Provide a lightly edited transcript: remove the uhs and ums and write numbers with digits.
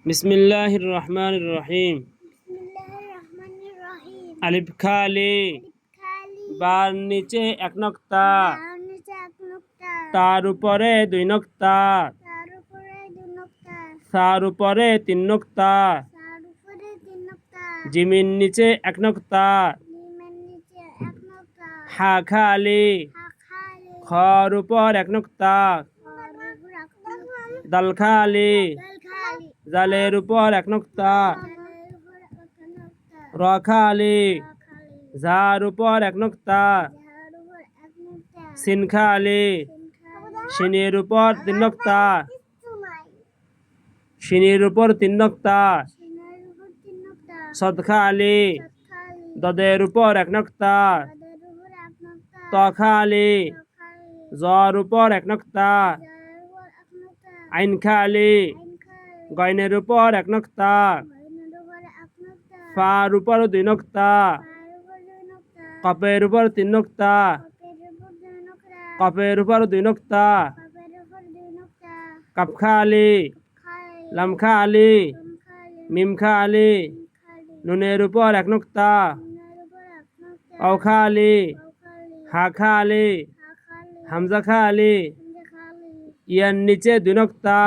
বিসমিল্লাহির রহমানির রহিম। আলিফ খালি বার নিচে এক নক্তা, তার উপরে দুই নক্তা, তার উপরে তিন নক্তা, জিমিন নিচে এক নক্তা, হা খালি খর উপর এক নক্তা, দাল খালি জালের উপর এক নক্তা, র খালি ঝার উপর এক নক্তা, সিন খালি সিনের উপর তিন নক্তা, সিনের উপর তিন নক্তা, সদ খালি দদের উপর এক নক্তা, ত খালি জর উপর এক নক্তা, আইন খালি গয়নের উপর এক নক্তা, ফার উপর দুই নক্তা, কপের উপর তিন নক্তা, কপের উপর দুই নক্তা, কাপ খালি লাম খালি মিম খালি নুনের উপর এক নক্তা, অ খালি হা খালি হামজা খালি ইয়ার নিচে দুই নক্তা।